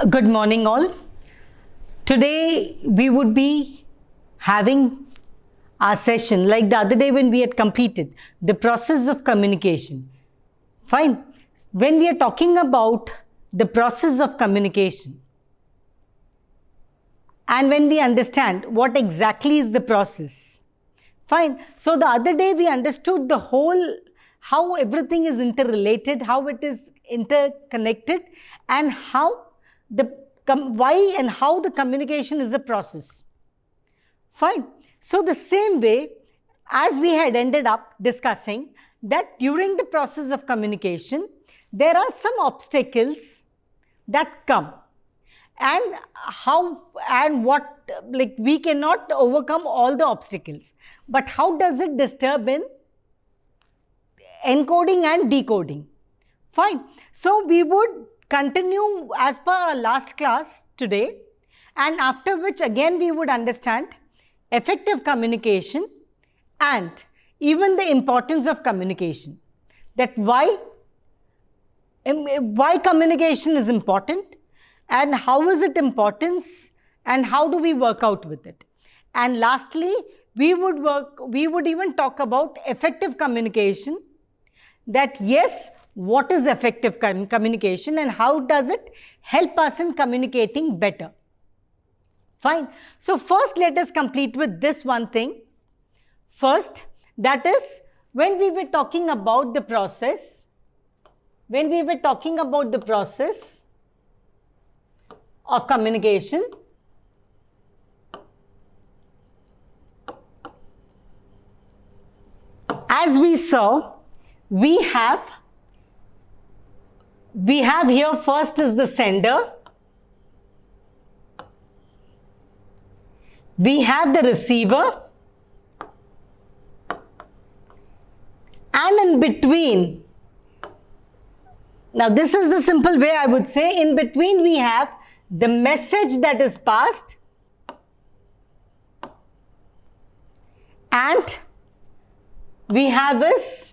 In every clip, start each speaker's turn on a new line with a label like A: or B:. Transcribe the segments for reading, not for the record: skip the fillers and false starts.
A: Good morning all. Today we would be having our session like the other day when we had completed the process of communication. Fine. When we are talking about the process of communication and when we understand what exactly is the process. Fine. So the other day we understood the whole, how everything is interrelated, how it is interconnected, and how why and how the communication is a process. Fine. So the same way as we had ended up discussing that during the process of communication, there are some obstacles that come, and how and what, like, we cannot overcome all the obstacles, but how does it disturb in encoding and decoding? Fine. So we would continue as per our last class today, and after which again we would understand effective communication and even the importance of communication, that why communication is important and how is it important and how do we work out with it. And lastly, we would even talk about effective communication, that yes, what is effective communication and how does it help us in communicating better. Fine. So first let us complete with this one thing. First, that is when we were talking about the process, of communication, as we saw, we have here first is the sender, we have the receiver, and in between, now this is the simple way I would say, in between we have the message that is passed and we have is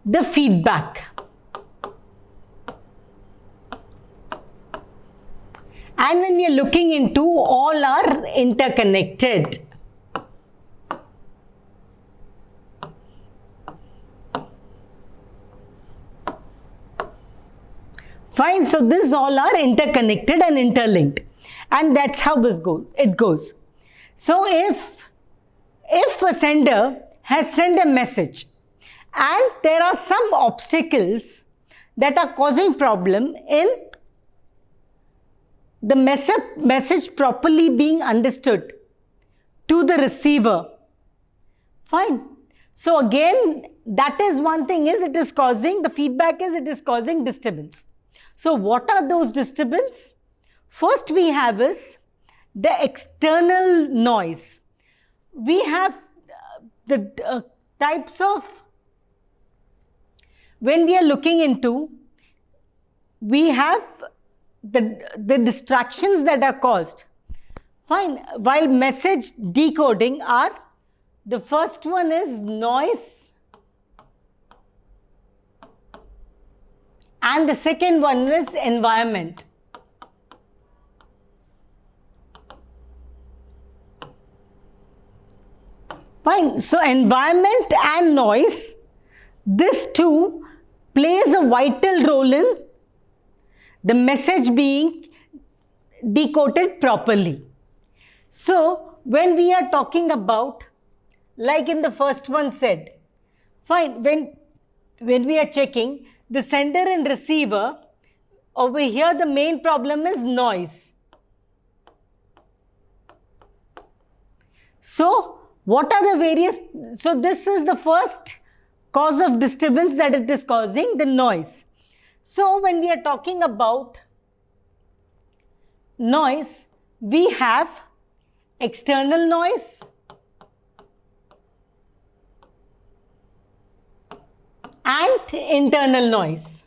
A: the feedback. And when we are looking into, all are interconnected. Fine, so this all are interconnected and interlinked, and that's how it goes. So if a sender has sent a message and there are some obstacles that are causing problem in the message properly being understood to the receiver, fine. So again, that is one thing, is it is causing, the feedback is it is causing disturbance. So what are those disturbance? First we have is the external noise. We have the types of, when we are looking into, we have the distractions that are caused. Fine. While message decoding are, the first one is noise and the second one is environment. Fine. So environment and noise, this too plays a vital role in the message being decoded properly. So when we are talking about, like in the first one said, fine, when we are checking the sender and receiver, over here the main problem is noise. So what are the various, so this is the first cause of disturbance that it is causing, the noise. So when we are talking about noise, we have external noise and internal noise.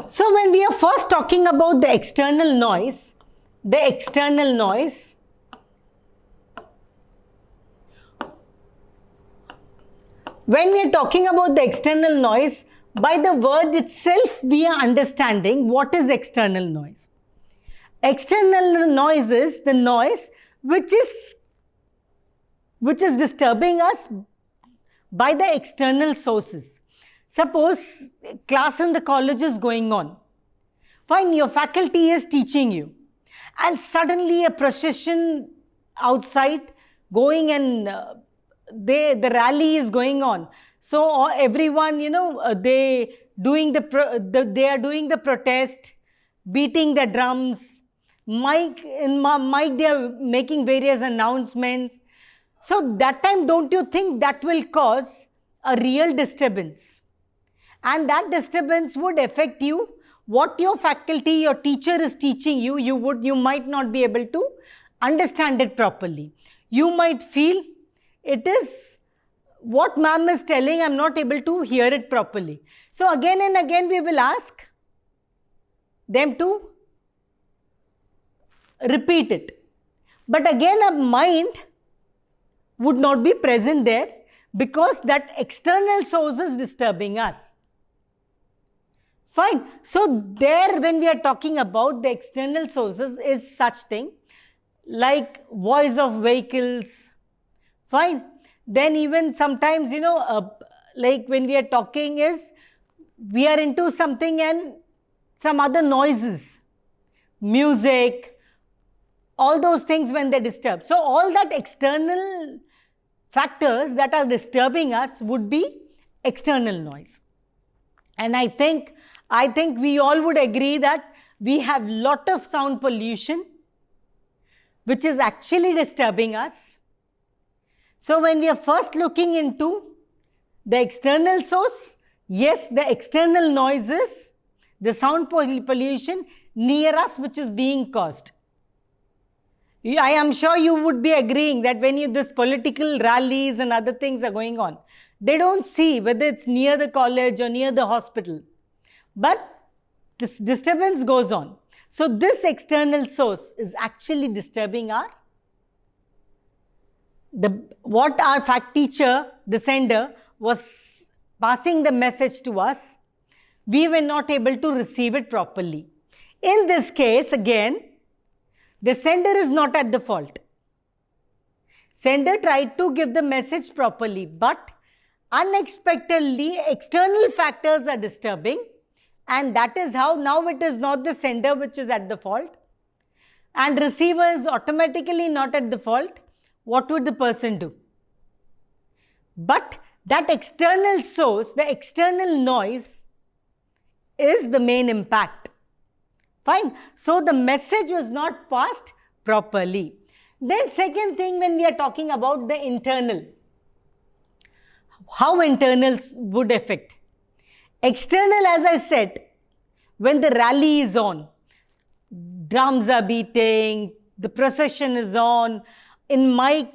A: So when we are first talking about the external noise, when we are talking about the external noise, By the word itself, we are understanding what is external noise. External noise is the noise which is disturbing us by the external sources. Suppose class in the college is going on. Fine, your faculty is teaching you. And suddenly a procession outside going and the rally is going on. So everyone, they are doing the protest, beating the drums, mic they are making various announcements. So that time, don't you think that will cause a real disturbance? And that disturbance would affect you. What your faculty, your teacher is teaching you, you might not be able to understand it properly. You might feel it is what ma'am is telling, I'm not able to hear it properly. So again and again we will ask them to repeat it. But again a mind would not be present there because that external source is disturbing us. Fine. So there, when we are talking about the external sources, is such thing like voice of vehicles. Fine. Then even sometimes, like when we are talking is, we are into something and some other noises, music, all those things when they disturb. So all that external factors that are disturbing us would be external noise. And I think we all would agree that we have lot of sound pollution which is actually disturbing us. So when we are first looking into the external source, yes, the external noises, the sound pollution near us which is being caused. I am sure you would be agreeing that when this political rallies and other things are going on, they don't see whether it's near the college or near the hospital. But this disturbance goes on. So this external source is actually disturbing what our fact teacher, the sender, was passing the message to us. We were not able to receive it properly. In this case, again, the sender is not at the fault. Sender tried to give the message properly, but unexpectedly, external factors are disturbing, and that is how now it is not the sender which is at the fault, and receiver is automatically not at the fault. What would the person do? But that external source, the external noise, is the main impact. Fine. So the message was not passed properly. Then second thing, when we are talking about the internal, how internals would affect. External, as I said, when the rally is on, drums are beating, the procession is on, in mic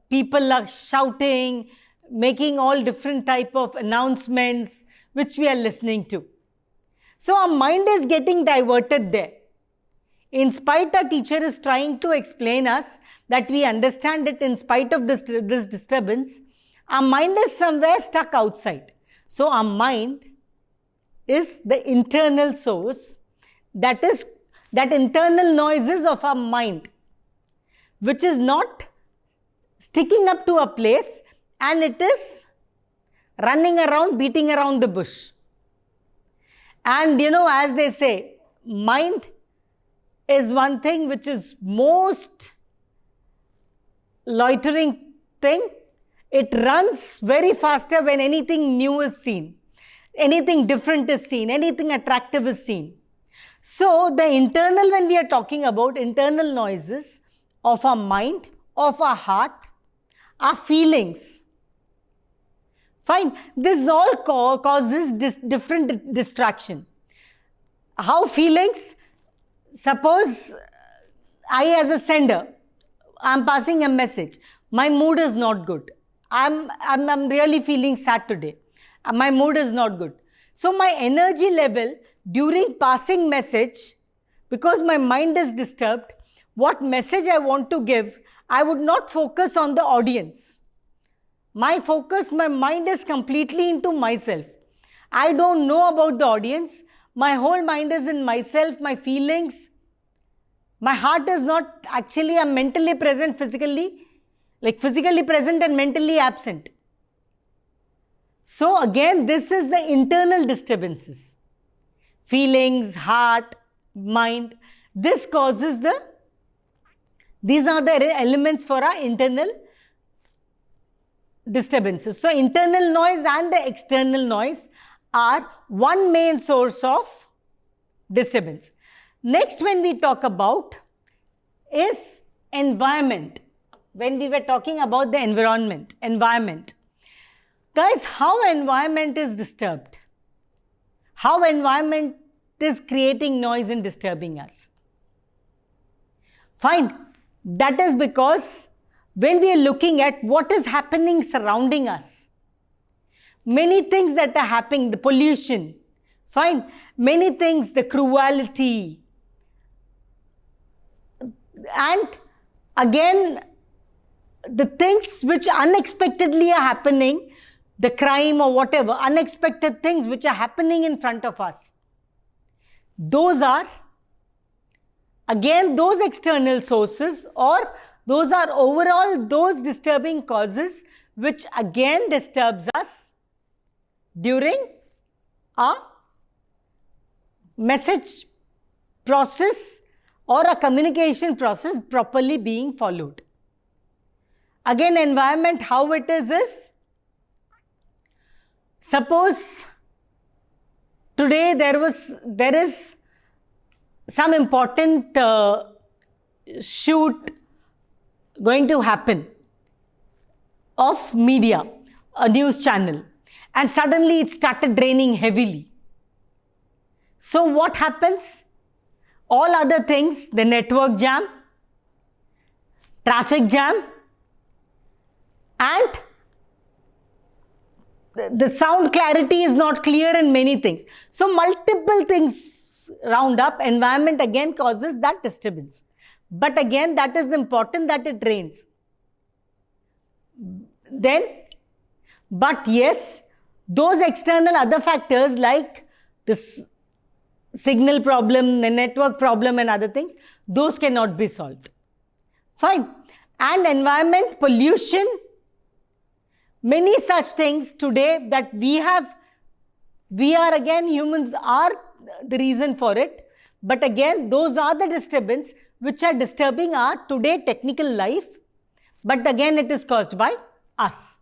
A: people are shouting, making all different type of announcements which we are listening to. So our mind is getting diverted there. In spite our teacher is trying to explain us that we understand it in spite of this disturbance, our mind is somewhere stuck outside. So our mind is the internal source, that internal noises of our mind, which is not sticking up to a place and it is running around, beating around the bush. And as they say, mind is one thing which is most loitering thing. It runs very faster when anything new is seen, anything different is seen, anything attractive is seen. So the internal, when we are talking about internal noises of our mind, of our heart, our feelings. Fine. This all causes different distraction. How feelings? Suppose I, as a sender, I'm passing a message. My mood is not good. I'm really feeling sad today. My mood is not good. So my energy level during passing message, because my mind is disturbed, what message I want to give, I would not focus on the audience. My mind is completely into myself. I don't know about the audience. My whole mind is in myself, my feelings. My heart is not actually, I'm mentally present physically, like physically present and mentally absent. So again, this is the internal disturbances. Feelings, heart, mind. This causes these are the elements for our internal disturbances. So internal noise and the external noise are one main source of disturbance. Next, when we talk about is environment. When we were talking about the environment. Guys, how environment is disturbed? How environment is creating noise and disturbing us? Fine. That is because when we are looking at what is happening surrounding us, many things that are happening, the pollution, fine, many things, the cruelty, and again, the things which unexpectedly are happening, the crime or whatever, unexpected things which are happening in front of us. Those are, again, those external sources, or those are overall those disturbing causes which again disturbs us during a message process or a communication process properly being followed. Again, environment, how it is, suppose today there is some important shoot going to happen of media, a news channel, and suddenly it started raining heavily. So what happens? All other things, the network jam, traffic jam, and the sound clarity is not clear in many things. So multiple things round up, environment again causes that disturbance. But again, that is important that it rains. Then, but yes, those external other factors like this signal problem, the network problem and other things, those cannot be solved. Fine. And environment, pollution, many such things today that we are again, humans are the reason for it. But again, those are the disturbance which are disturbing our today technical life. But again, it is caused by us.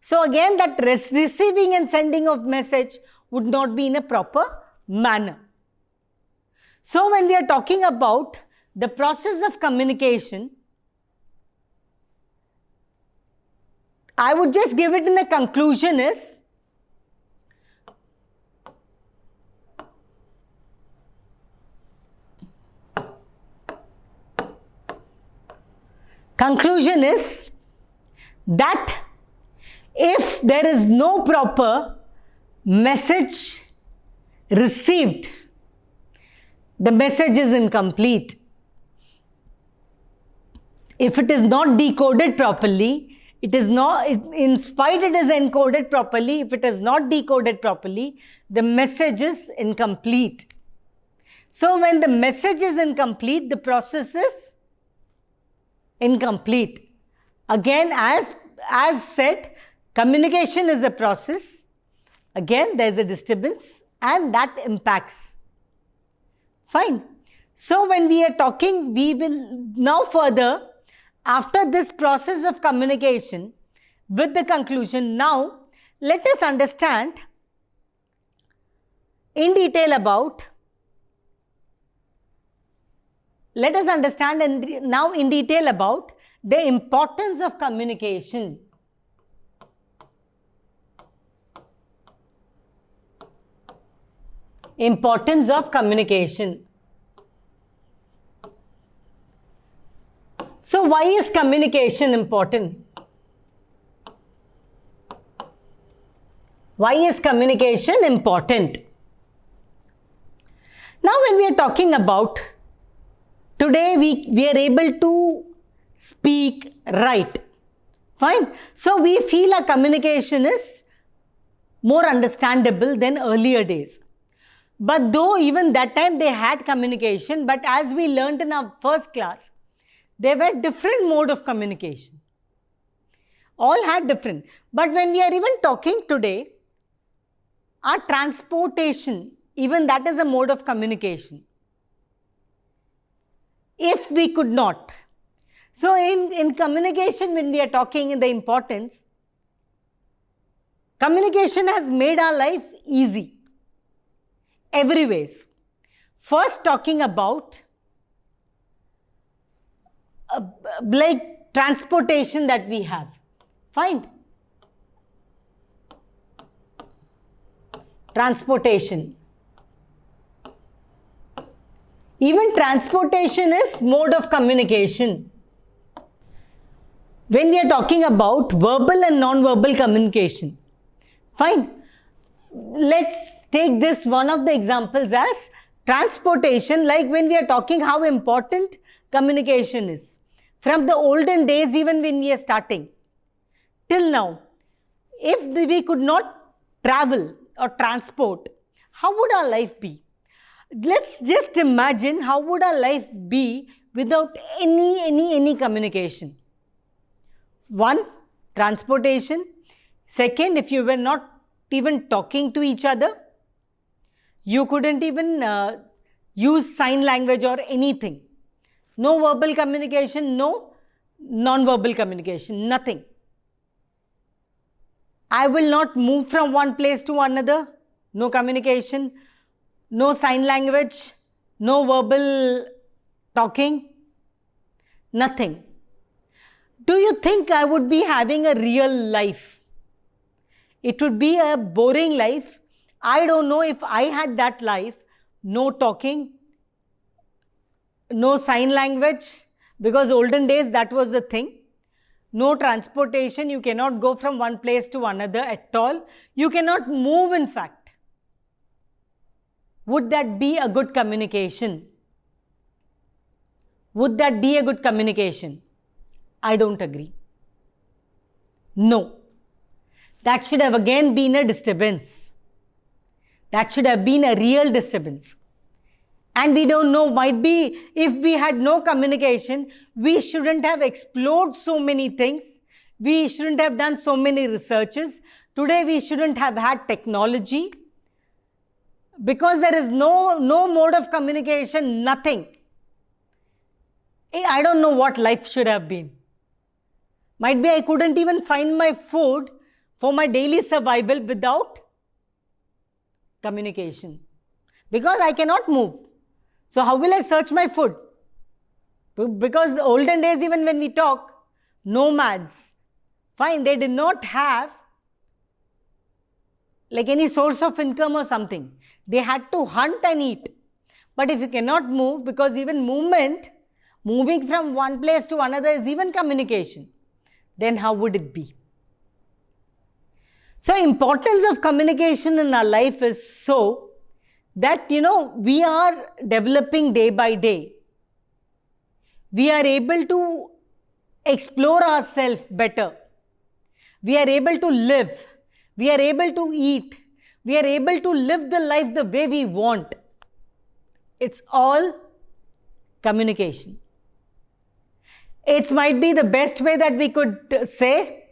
A: So again, that receiving and sending of message would not be in a proper manner. So when we are talking about the process of communication, I would just give it in a conclusion is, that if there is no proper message received, the message is incomplete. If it is not decoded properly, it is not, in spite it is encoded properly, if it is not decoded properly, the message is incomplete. So when the message is incomplete, the process is incomplete. Again, as said, communication is a process. Again, there is a disturbance and that impacts. Fine. So when we are talking, we will now further, after this process of communication, with the conclusion, now let us understand in detail about, now in detail about the importance of communication. Importance of communication. So why is communication important? Why is communication important? Now when we are talking about, today we are able to speak, write. Fine. So we feel our communication is more understandable than earlier days. But though even that time they had communication, but as we learned in our first class, there were different mode of communication. All had different. But when we are even talking today, our transportation, even that is a mode of communication. If we could not. So in communication, when we are talking in the importance, communication has made our life easy. Every ways. First talking about like transportation that we have. Fine. Transportation. Even transportation is mode of communication. When we are talking about verbal and non-verbal communication. Fine. Let's take this one of the examples as transportation, like when we are talking how important communication is. From the olden days, even when we are starting, till now, if we could not travel or transport, how would our life be? Let's just imagine how would our life be without any communication. One, transportation. Second, if you were not even talking to each other, you couldn't even use sign language or anything. No verbal communication, no non-verbal communication, nothing. I will not move from one place to another, no communication, no sign language, no verbal talking, nothing. Do you think I would be having a real life? It would be a boring life. I don't know if I had that life, no talking, no sign language, because olden days that was the thing. No transportation, you cannot go from one place to another at all. You cannot move, in fact. Would that be a good communication? Would that be a good communication? I don't agree. No. That should have again been a disturbance. That should have been a real disturbance. And we don't know, might be if we had no communication, we shouldn't have explored so many things. We shouldn't have done so many researches. Today we shouldn't have had technology. Because there is no mode of communication, nothing. I don't know what life should have been. Might be I couldn't even find my food for my daily survival without communication. Because I cannot move. So how will I search my food? Because the olden days, even when we talk, nomads, fine, they did not have like any source of income or something. They had to hunt and eat. But if you cannot move, because even movement, moving from one place to another is even communication, then how would it be? So importance of communication in our life is so that, we are developing day by day. We are able to explore ourselves better. We are able to live. We are able to eat. We are able to live the life the way we want. It's all communication. It might be the best way that we could say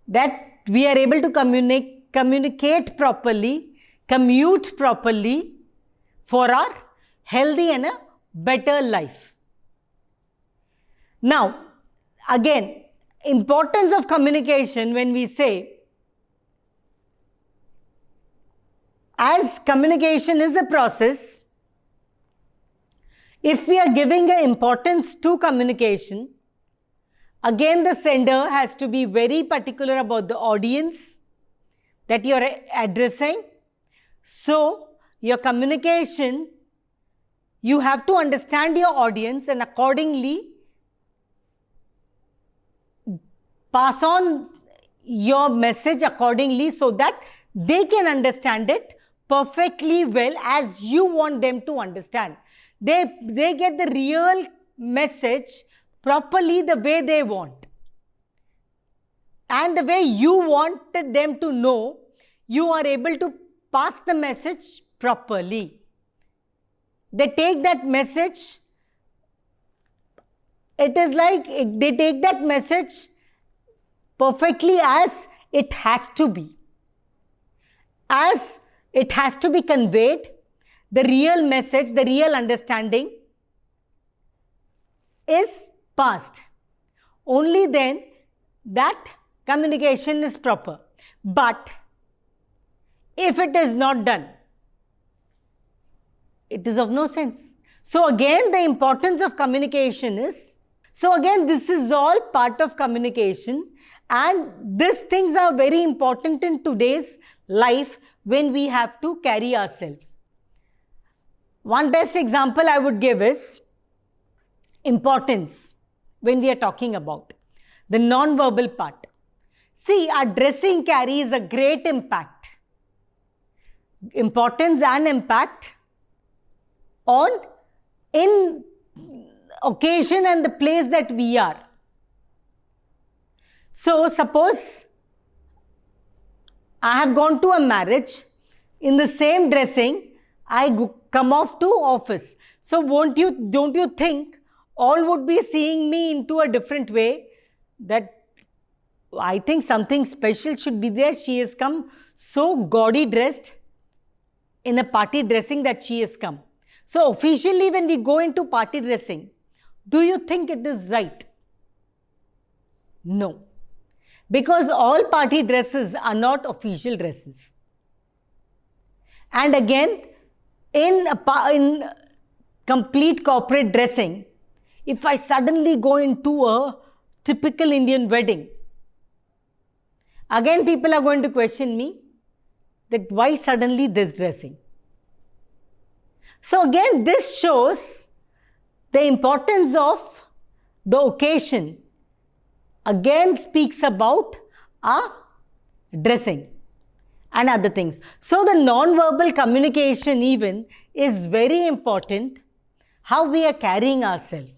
A: that we are able to communicate properly, commute properly for our healthy and a better life. Now, again, importance of communication when we say, as communication is a process, if we are giving an importance to communication, again the sender has to be very particular about the audience that you are addressing. So, your communication, you have to understand your audience and accordingly pass on your message accordingly so that they can understand it perfectly well as you want them to understand. They get the real message properly the way they want. And the way you wanted them to know, you are able to pass the message properly. They take that message, it is like they take that message perfectly as it has to be. As it has to be conveyed, the real message, the real understanding is passed. Only then that communication is proper. But if it is not done, it is of no sense. So again, the importance of communication is, so again, this is all part of communication, and these things are very important in today's life when we have to carry ourselves. One best example I would give is importance when we are talking about the non-verbal part. See, our dressing carries a great impact. Importance and impact on in occasion and the place that we are. So suppose I have gone to a marriage, in the same dressing I come off to office. So don't you think all would be seeing me into a different way, that I think something special should be there. She has come so gaudy dressed in a party dressing that she has come. So officially when we go into party dressing, do you think it is right? No. Because all party dresses are not official dresses. And again, in complete corporate dressing, if I suddenly go into a typical Indian wedding, again people are going to question me that why suddenly this dressing? So again, this shows the importance of the occasion. Again speaks about our dressing and other things. So the non-verbal communication even is very important, how we are carrying ourselves.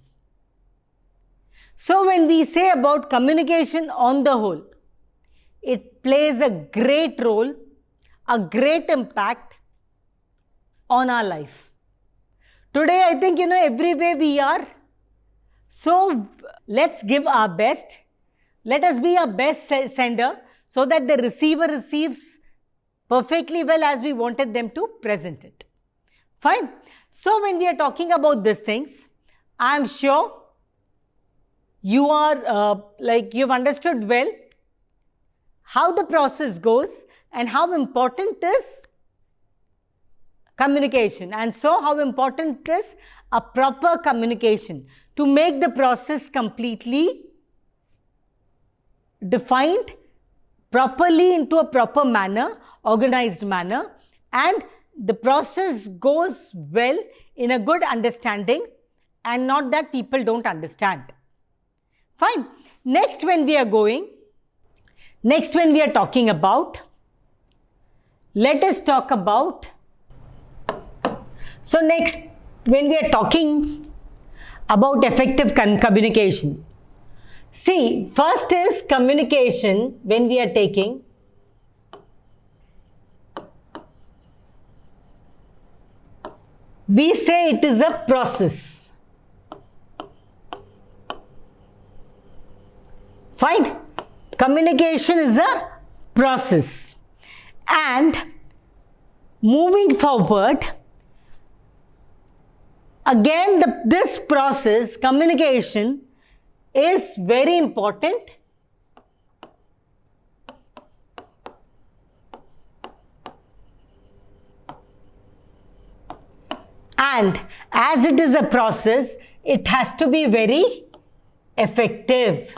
A: So when we say about communication on the whole, it plays a great role, a great impact on our life. Today, I think, every way we are. So let's give our best. Let us be our best sender so that the receiver receives perfectly well as we wanted them to present it. Fine. So when we are talking about these things, I am sure you are you've understood well how the process goes and how important is communication, and so how important is a proper communication to make the process completely defined properly into a proper manner, organized manner, and the process goes well in a good understanding and not that people don't understand. Fine. Next when we are talking about, let us talk about, so next when we are talking about effective communication. See, first is communication when we are taking. We say it is a process. Fine. Communication is a process. And moving forward, again this process, communication, is very important. And as it is a process, it has to be very effective.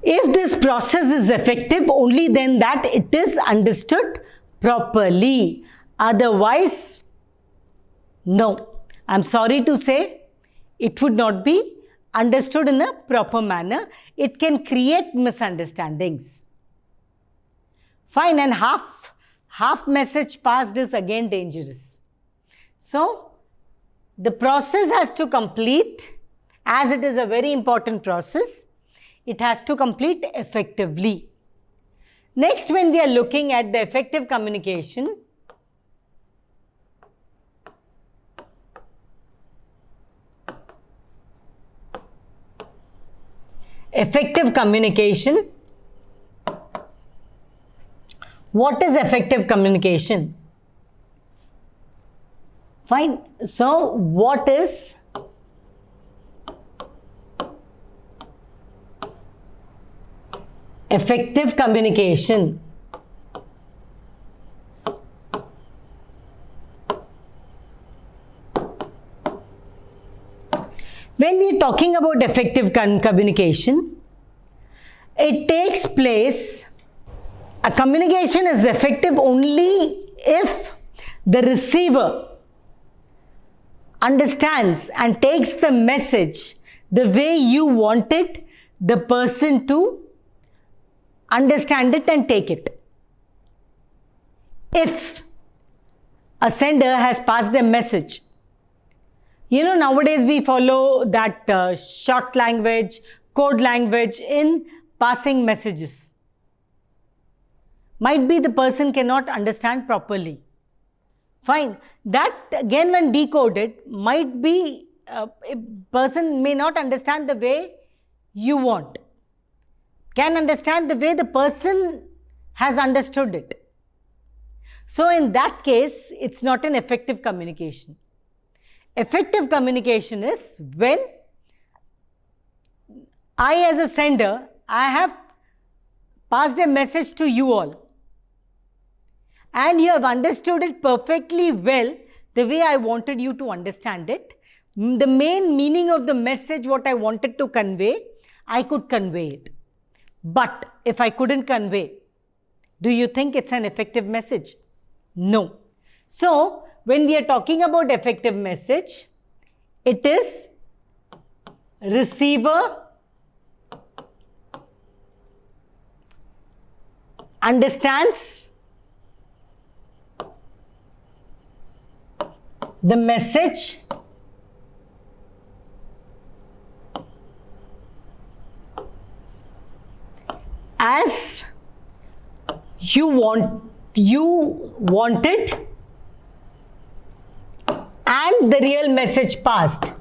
A: If this process is effective, only then that it is understood properly. Otherwise, no. I'm sorry to say, it would not be understood in a proper manner. It can create misunderstandings. Fine, and half message passed is again dangerous. So, the process has to complete, as it is a very important process, it has to complete effectively. Next, when we are looking at the effective communication, what is effective communication? Fine. So, what is effective communication? When we are talking about effective communication, it takes place, a communication is effective only if the receiver understands and takes the message the way you wanted the person to understand it and take it. If a sender has passed a message, nowadays we follow that short language, code language in passing messages. Might be the person cannot understand properly. Fine. That again, when decoded, might be a person may not understand the way you want. Can understand the way the person has understood it. So in that case, it's not an effective communication. Effective communication is when I, as a sender, I have passed a message to you all, and you have understood it perfectly well the way I wanted you to understand it. The main meaning of the message, what I wanted to convey, I could convey it. But if I couldn't convey, do you think it's an effective message? No. So, when we are talking about effective message, it is receiver understands the message as you wanted and the real message passed.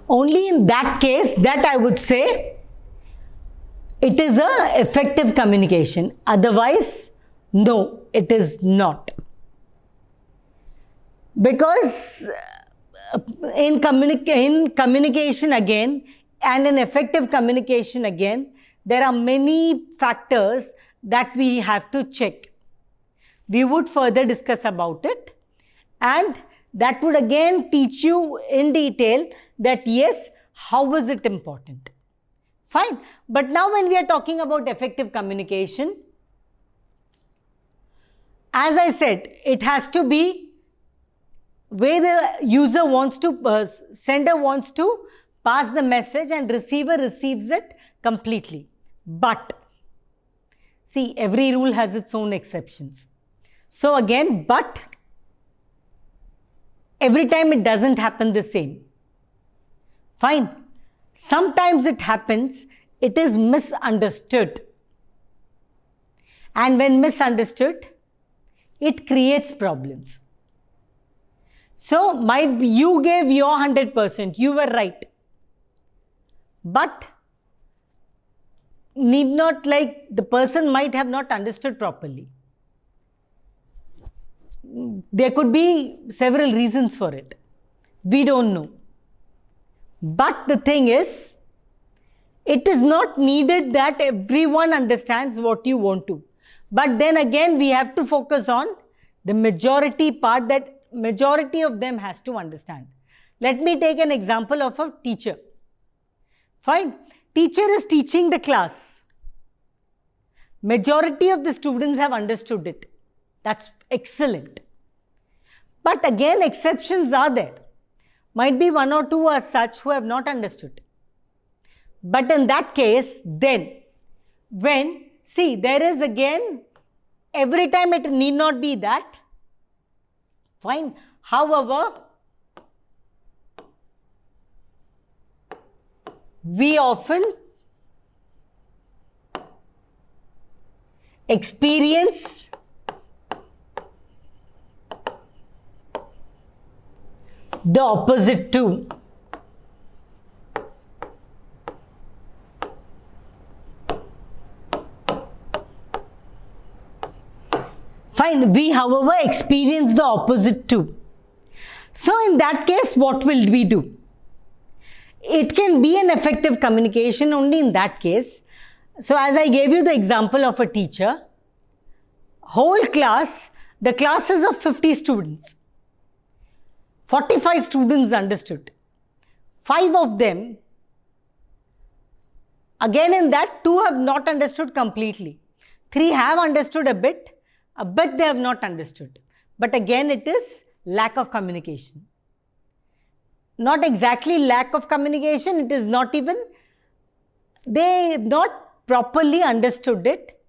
A: Only in that case that I would say it is a effective communication. Otherwise, no, it is not. Because in communication again and in effective communication again, there are many factors that we have to check. We would further discuss about it, and that would again teach you in detail that yes, how is it important? Fine. But now when we are talking about effective communication, as I said, it has to be where the user wants to, sender wants to pass the message and receiver receives it completely. But, see, every rule has its own exceptions. So again, but, every time it doesn't happen the same. Fine. Sometimes it happens, it is misunderstood. And when misunderstood, it creates problems. So, you gave your 100%, you were right. But, need not, like, the person might have not understood properly. There could be several reasons for it. We don't know. But the thing is, it is not needed that everyone understands what you want to. But then again, we have to focus on the majority part, that majority of them has to understand. Let me take an example of a teacher. Fine. Teacher is teaching the class. Majority of the students have understood it. That's excellent. But again, exceptions are there. Might be one or two are such who have not understood. But in that case, then, when, see, there is again, every time it need not be that. Fine. However, we often experience the opposite too. Fine. We, however, experience the opposite too. So in that case, what will we do? It can be an effective communication only in that case. So as I gave you the example of a teacher, whole class, the class is of 50 students. 45 students understood. 5 of them, again in that, 2 have not understood completely. 3 have understood a bit they have not understood. But again, it is lack of communication. Not exactly lack of communication, it is not even, they have not properly understood it.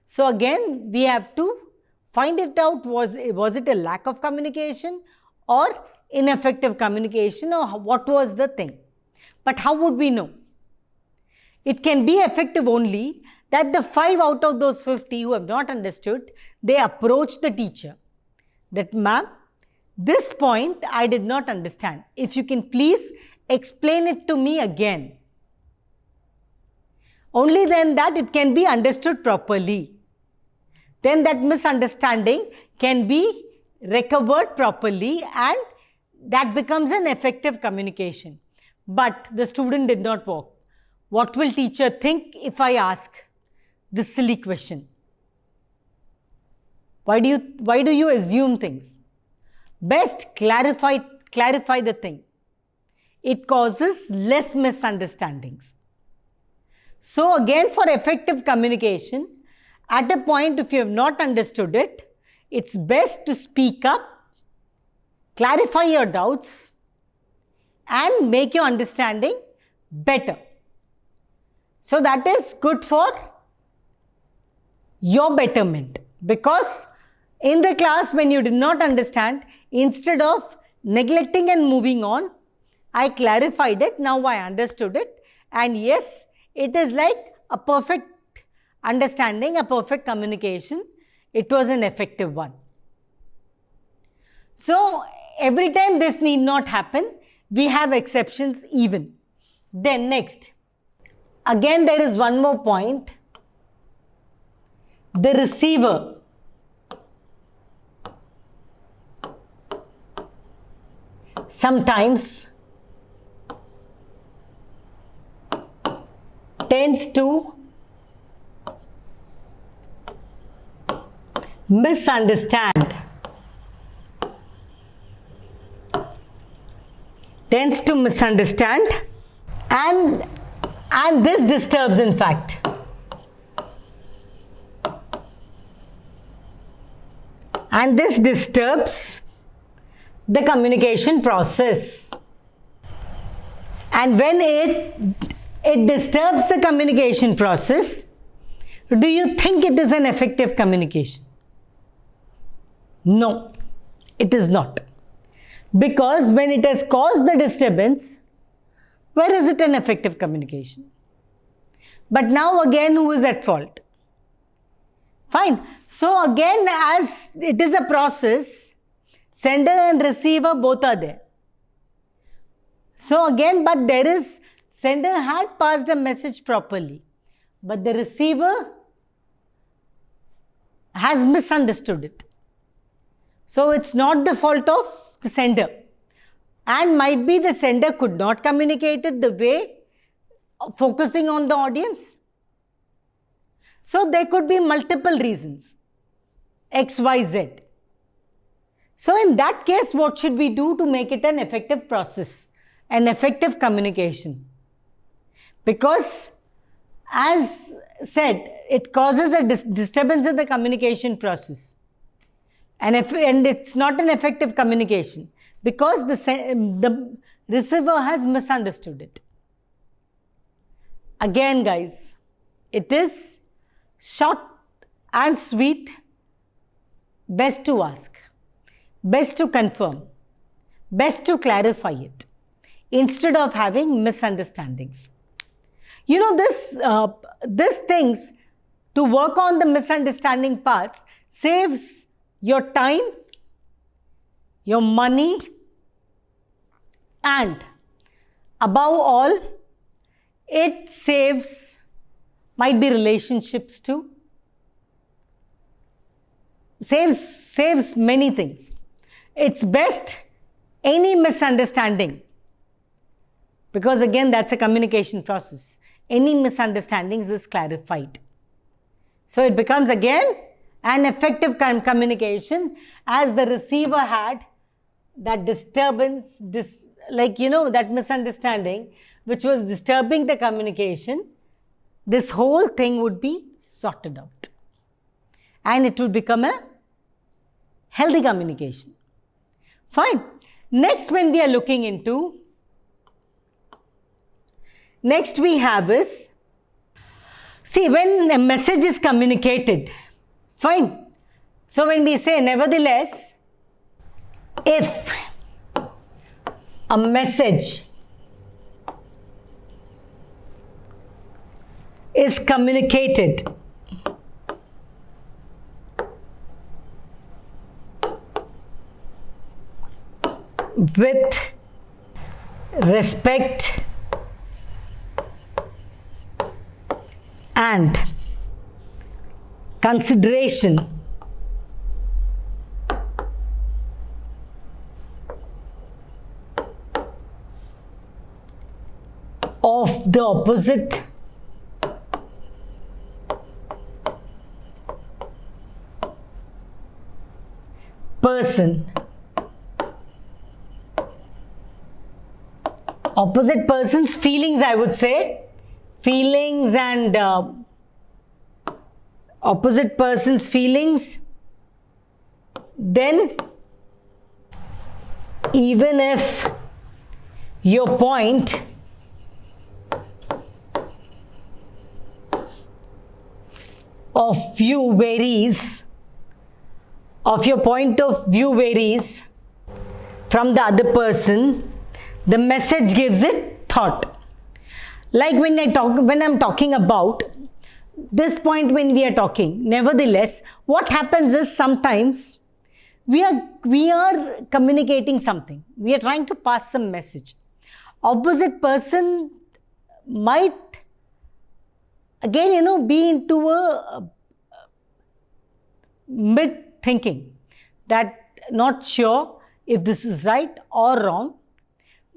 A: So again, we have to find it out, was it a lack of communication or ineffective communication, or what was the thing? But how would we know? It can be effective only that the 5 out of those 50 who have not understood, they approach the teacher. That, ma'am, this point I did not understand. If you can please explain it to me again. Only then that it can be understood properly. Then that misunderstanding can be recovered properly and that becomes an effective communication. But the student did not walk. What will teacher think if I ask this silly question? Why do you assume things? Best clarify the thing. It causes less misunderstandings. So again, for effective communication, at a point if you have not understood it, it's best to speak up, clarify your doubts and make your understanding better. So that is good for your betterment, because in the class when you did not understand, instead of neglecting and moving on, I clarified it, now I understood it, and yes, it is like a perfect understanding, a perfect communication. It was an effective one. So every time this need not happen, we have exceptions even. Then next, again there is one more point. The receiver sometimes tends to misunderstand. And this disturbs, in fact. And this disturbs the communication process. And when it disturbs the communication process, do you think it is an effective communication? No, it is not. Because when it has caused the disturbance, where is it an effective communication? But now again, who is at fault? Fine. So again, as it is a process, sender and receiver both are there. So again, but there is, sender had passed a message properly, but the receiver has misunderstood it. So it's not the fault of the sender. And might be the sender could not communicate it the way, focusing on the audience. So there could be multiple reasons, X, Y, Z. So in that case, what should we do to make it an effective process, an effective communication? Because as said, it causes a disturbance in the communication process. And it's not an effective communication because the receiver has misunderstood it. Again, guys, It is short and sweet, best to ask, best to confirm, best to clarify it, instead of having misunderstandings. You know, this things, to work on the misunderstanding parts, saves your time, your money, and above all, it saves, might be relationships too, saves many things. It's best any misunderstanding, because again, that's a communication process. Any misunderstandings is clarified. So it becomes again an effective communication, as the receiver had that disturbance, that misunderstanding which was disturbing the communication. This whole thing would be sorted out and it would become a healthy communication. Fine. Next, when we are looking into, next we have is, see, when a message is communicated, fine. So when we say nevertheless, if a message is communicated with respect and consideration of the opposite person, opposite person's feelings, I would say, feelings and opposite person's feelings, then even if your point of view varies, from the other person, the message gives it thought. Like when I'm talking about this point, when we are talking, nevertheless, what happens is sometimes we are communicating something. We are trying to pass some message. Opposite person might again, be into a mid thinking, that not sure if this is right or wrong.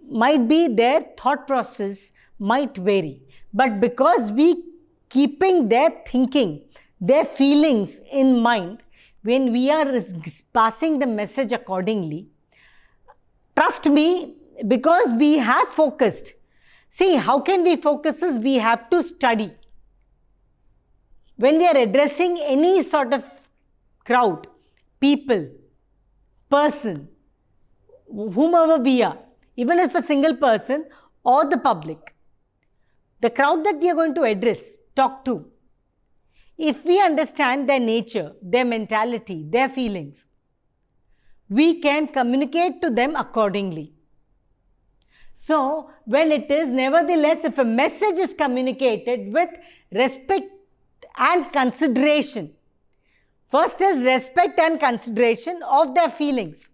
A: Might be their thought process might vary, but because we keeping their thinking, their feelings in mind, when we are passing the message accordingly, trust me, because we have focused. See, how can we focus this? We have to study. When we are addressing any sort of crowd, people, person, whomever we are, even if a single person or the public, the crowd that we are going to address, talk to, if we understand their nature, their mentality, their feelings, we can communicate to them accordingly. So, when it is, nevertheless, if a message is communicated with respect and consideration, first is respect and consideration of their feelings.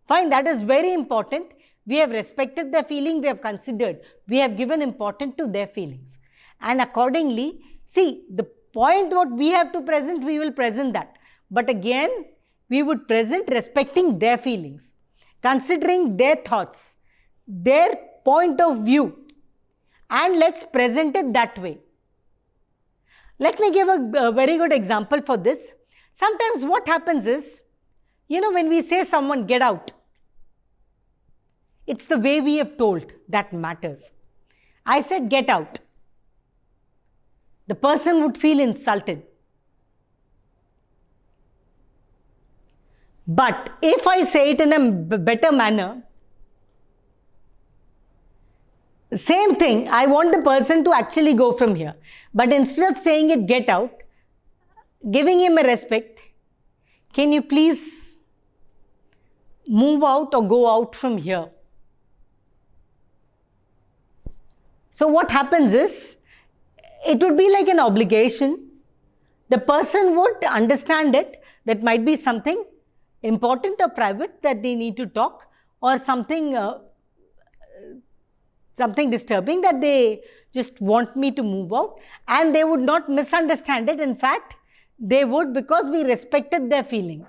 A: Fine, that is very important. We have respected their feeling, we have considered, we have given importance to their feelings. And accordingly, see, the point what we have to present, we will present that. But again, we would present respecting their feelings, considering their thoughts, their point of view, and let's present it that way. Let me give a very good example for this. Sometimes what happens is, when we say someone get out, it's the way we have told that matters. I said get out. The person would feel insulted. But if I say it in a better manner, Same thing, I want the person to actually go from here. But instead of saying it, get out, giving him a respect, can you please move out or go out from here? So what happens is, it would be like an obligation. The person would understand it, that might be something important or private that they need to talk, or something disturbing that they just want me to move out, and they would not misunderstand it. In fact, they would, because we respected their feelings.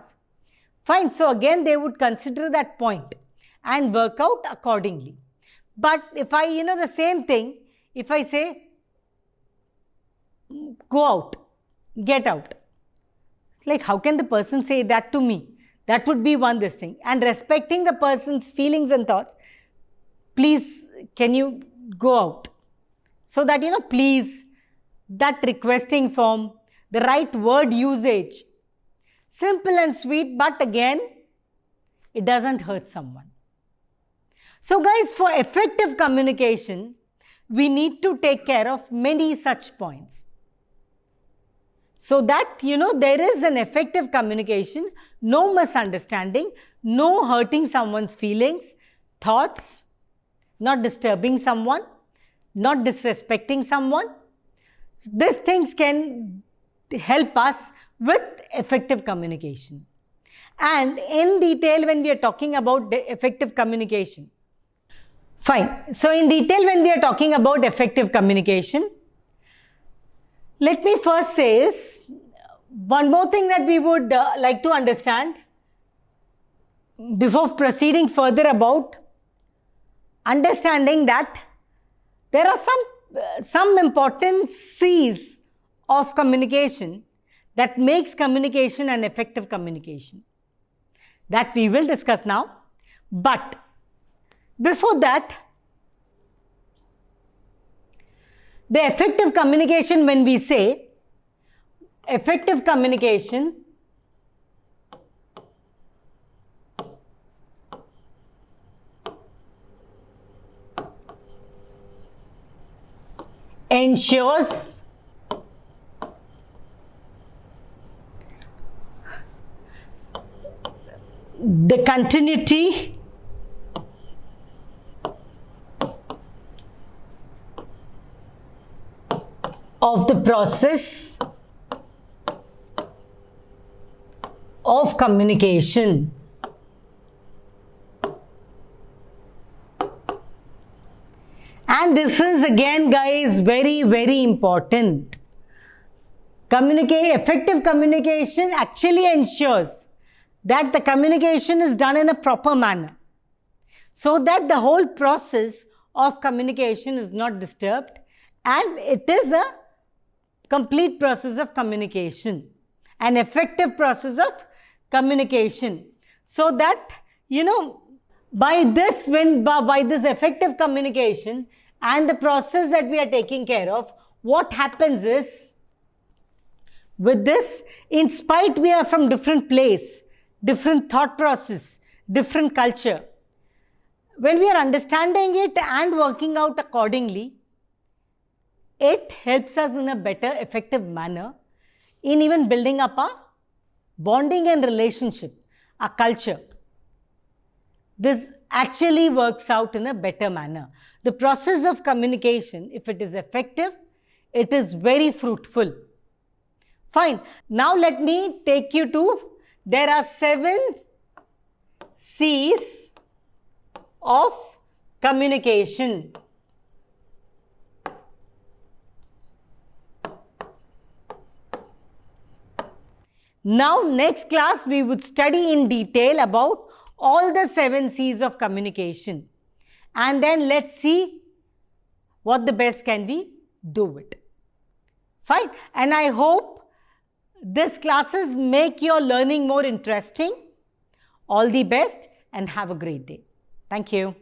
A: Fine, so again they would consider that point and work out accordingly. But if I, the same thing, if I say, go out, get out, it's like, how can the person say that to me? That would be one this thing. And respecting the person's feelings and thoughts, please, can you go out? So that, please, that requesting form, the right word usage, simple and sweet, but again, it doesn't hurt someone. So guys, for effective communication, we need to take care of many such points. So that, there is an effective communication, no misunderstanding, no hurting someone's feelings, thoughts, not disturbing someone, not disrespecting someone. These things can help us with effective communication. And in detail, when we are talking about effective communication, fine. So in detail, when we are talking about effective communication, let me first say is, one more thing that we would like to understand before proceeding further about understanding that there are some important C's of communication that makes communication an effective communication, that we will discuss now. But before that, the effective communication, when we say effective communication ensures the continuity of the process of communication. And this is again, guys, very, very important. Effective communication actually ensures that the communication is done in a proper manner, so that the whole process of communication is not disturbed, and it is a complete process of communication, an effective process of communication. So that, by this effective communication and the process that we are taking care of, what happens is, with this, in spite we are from different place, different thought process, different culture, when we are understanding it and working out accordingly, it helps us in a better, effective manner in even building up a bonding and relationship, a culture. This actually works out in a better manner. The process of communication, if it is effective, it is very fruitful. Fine. Now let me take you to, there are 7 C's of communication. Now, next class, we would study in detail about all the 7 C's of communication. And then let's see what the best can we do with. Fine. And I hope these classes make your learning more interesting. All the best and have a great day. Thank you.